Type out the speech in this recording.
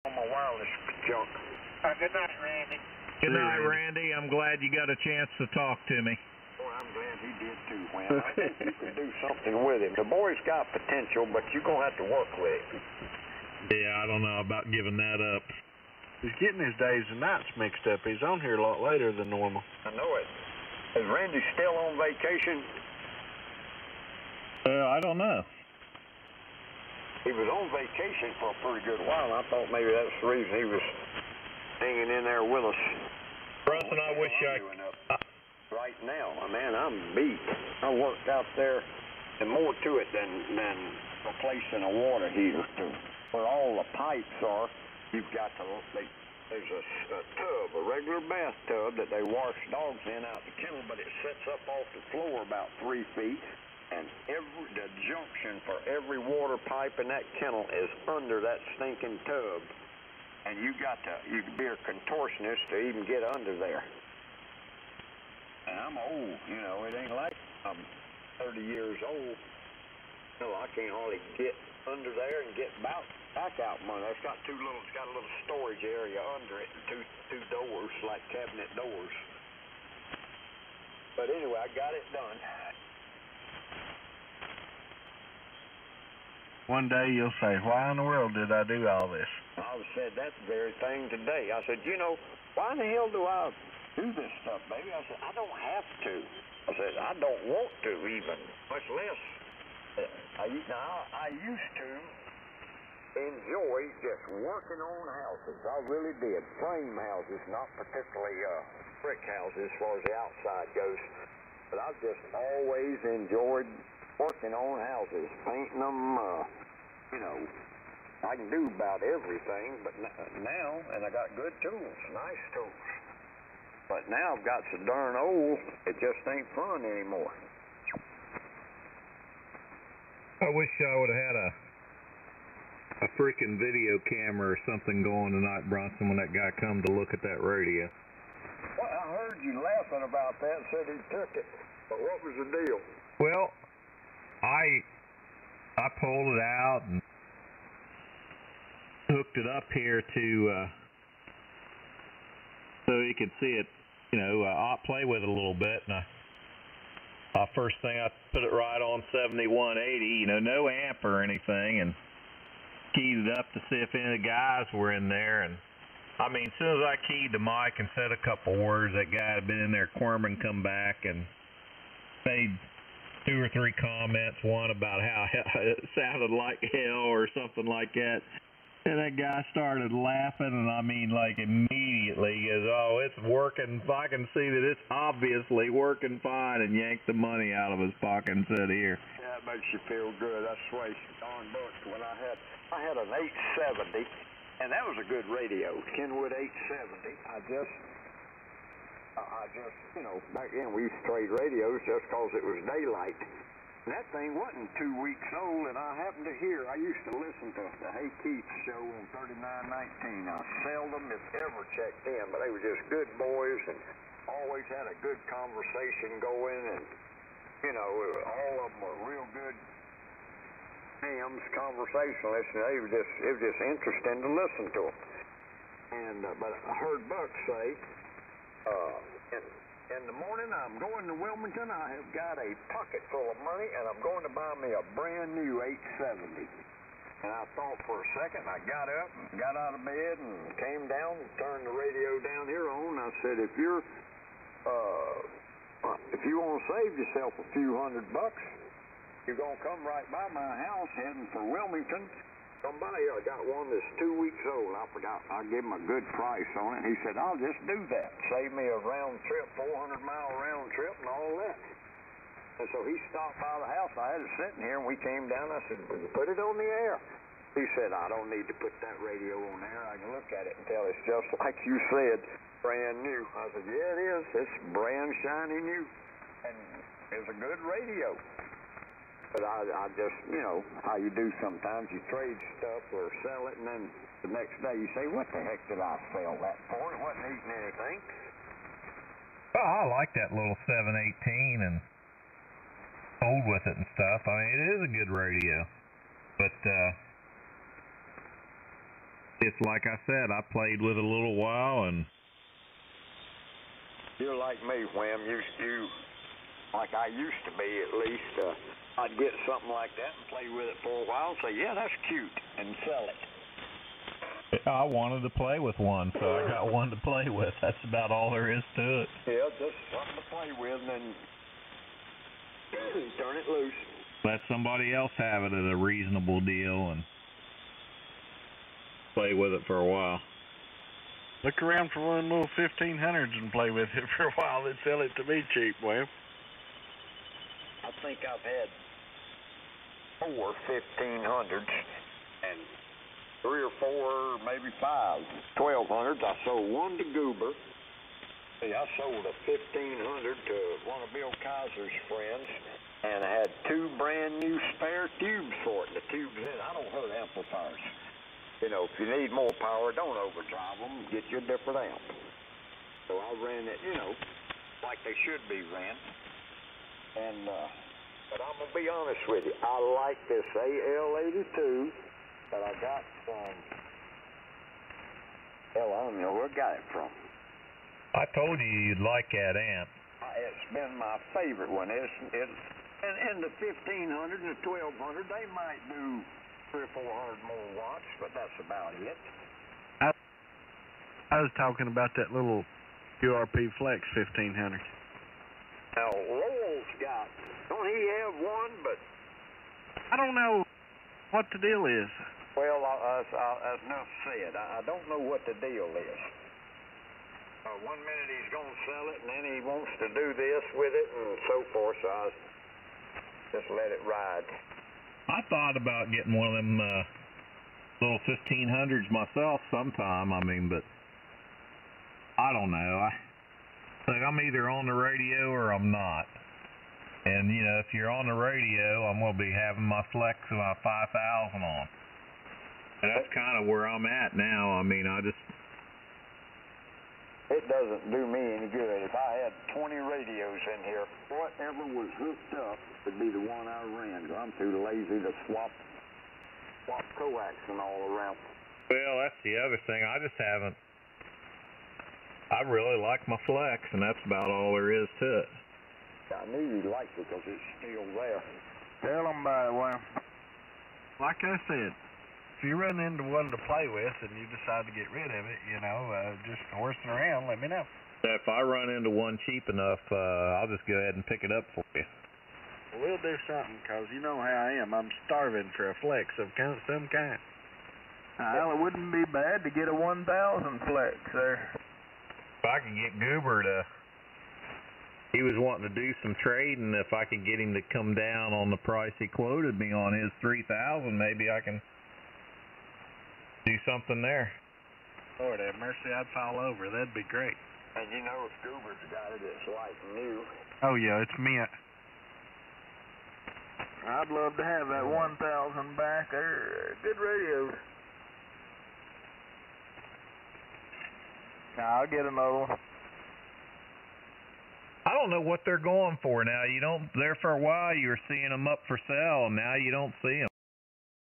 on my wireless junk. Good night, Randy. Good night, Randy. I'm glad you got a chance to talk to me. Boy, I'm glad he did too, Wham. I think you could do something with him. The boy's got potential, but you're going to have to work with him. Yeah, I don't know about giving that up. He's getting his days and nights mixed up. He's on here a lot later than normal. I know it. Is Randy still on vacation? I don't know. He was on vacation for a pretty good while. I thought maybe that's the reason he was hanging in there with us. Preston, I wish Right now, man, I'm beat. I worked out there, and more to it than replacing a water heater. Where all the pipes are, you've got to, there's a tub, a regular bathtub that they wash dogs in out the kennel, but it sets up off the floor about 3 feet, and the junction for every water pipe in that kennel is under that stinking tub. And you can be a contortionist to even get under there. And I'm old, you know, it ain't like I'm 30 years old. No, I can't hardly get under there and get back out money. It's got a little storage area under it, and two doors, like cabinet doors. But anyway, I got it done. One day you'll say, why in the world did I do all this? I said that very thing today. I said, you know, why in the hell do I do this stuff, baby? I said, I don't have to. I said, I don't want to even, much less. I used to enjoy just working on houses. I really did. Frame houses, not particularly brick houses as far as the outside goes. But I've just always enjoyed working on houses, painting them, you know. I can do about everything, but now, and I got good tools, nice tools. But now I've got so darn old, it just ain't fun anymore. I wish I would have had a freaking video camera or something going tonight, Bronson, when that guy come to look at that radio. Well, I heard you laughing about that, said he took it, but what was the deal? Well, I pulled it out and hooked it up here to so you could see it, you know, I'll play with it a little bit. And first thing, I put it right on 7180, you know, no amp or anything, and keyed it up to see if any of the guys were in there. And I mean, as soon as I keyed the mic and said a couple words, that guy had been in there, Corman, come back and made 2 or 3 comments, one about how it sounded like hell or something like that. And that guy started laughing, and I mean, like, immediately, he goes, oh, it's working. I can see that it's obviously working fine, and yanked the money out of his pocket and said, here. Yeah, it makes you feel good. That's the way darn bucks. When I had an 870, and that was a good radio, Kenwood 870. I just, you know, back then we used to trade radios just because it was daylight. And that thing wasn't 2 weeks old, and I happened to hear, I used to listen to the Hey Keith show on 3919. I seldom, if ever, checked in, but they were just good boys and always had a good conversation going, and, you know, all of them were real good hams, conversationalists, and it was just interesting to listen to them. And, but I heard Buck say, in the morning, I'm going to Wilmington. I have got a pocket full of money, and I'm going to buy me a brand new 870. And I thought for a second, I got up, got out of bed, and came down, turned the radio down here on. I said, if you want to save yourself a few $100, you're going to come right by my house heading for Wilmington. Come by here. I got one that's 2 weeks old. I forgot. I gave him a good price on it. He said, I'll just do that. Save me a round trip, 400-mile round trip and all that. And so he stopped by the house. I had it sitting here, and we came down. I said, put it on the air. He said, I don't need to put that radio on there. I can look at it and tell it's just like you said, brand new. I said, yeah, it is. It's brand shiny new. And it's a good radio. But I just, you know, how you do sometimes. You trade stuff or sell it, and then the next day you say, what the heck did I sell that for? It wasn't eating anything. Well, I like that little 718 and old with it and stuff. I mean, it is a good radio. But it's like I said, I played with it a little while, and you're like me, Wham. You like I used to be, at least. I'd get something like that and play with it for a while and say, yeah, that's cute, and sell it. I wanted to play with one, so I got one to play with. That's about all there is to it. Yeah, just something to play with, and then turn it loose. Let somebody else have it at a reasonable deal and play with it for a while. Look around for one of them little 1500s and play with it for a while, then sell it to me cheap, Wham. I think I've had 4 1500s and 3 or 4, maybe 5 1200s. I sold one to Goober. See, I sold a 1500 to one of Bill Kaiser's friends, and I had 2 brand new spare tubes for it. The tubes in, I don't hurt amplifiers. You know, if you need more power, don't overdrive them. Get you a different amp. So I ran it, you know, like they should be ran. And, but I'm going to be honest with you. I like this AL82 that I got from, hell, I don't know where I got it from. I told you you'd like that amp. It's been my favorite one. And the 1500 and the 1200, they might do 300 or 400 more watts, but that's about it. I was talking about that little QRP Flex 1500. Now, Lowell's got, don't he have one, but I don't know what the deal is. well, as enough said, I don't know what the deal is. One minute he's going to sell it, and then he wants to do this with it, and so forth, so I just let it ride. I thought about getting one of them little 1500s myself sometime, I mean, but I don't know. I'm either on the radio or I'm not. And, you know, if you're on the radio, I'm going to be having my Flex and my 5000 on. And that's kind of where I'm at now. I mean, It doesn't do me any good. If I had 20 radios in here, whatever was hooked up would be the one I ran. I'm too lazy to swap coax and all around. Well, that's the other thing. I really like my Flex, and that's about all there is to it. I knew you'd like it because it's still there. Tell them about it, Wham. Like I said, if you run into one to play with and you decide to get rid of it, you know, just horsing around, let me know. If I run into one cheap enough, I'll just go ahead and pick it up for you. We'll do something, because you know how I am. I'm starving for a Flex of some kind. Well, it wouldn't be bad to get a 1000 Flex there. If I could get Goober to... He was wanting to do some trading. If I could get him to come down on the price he quoted me on his 3000, maybe I can do something there. Lord have mercy, I'd fall over. That'd be great. And you know, if Goober's got it, it's like new. Oh, yeah, it's mint. I'd love to have that 1000 back. They're good radios. Now, I'll get another one. I don't know what they're going for now. There for a while you were seeing them up for sale, and now you don't see them.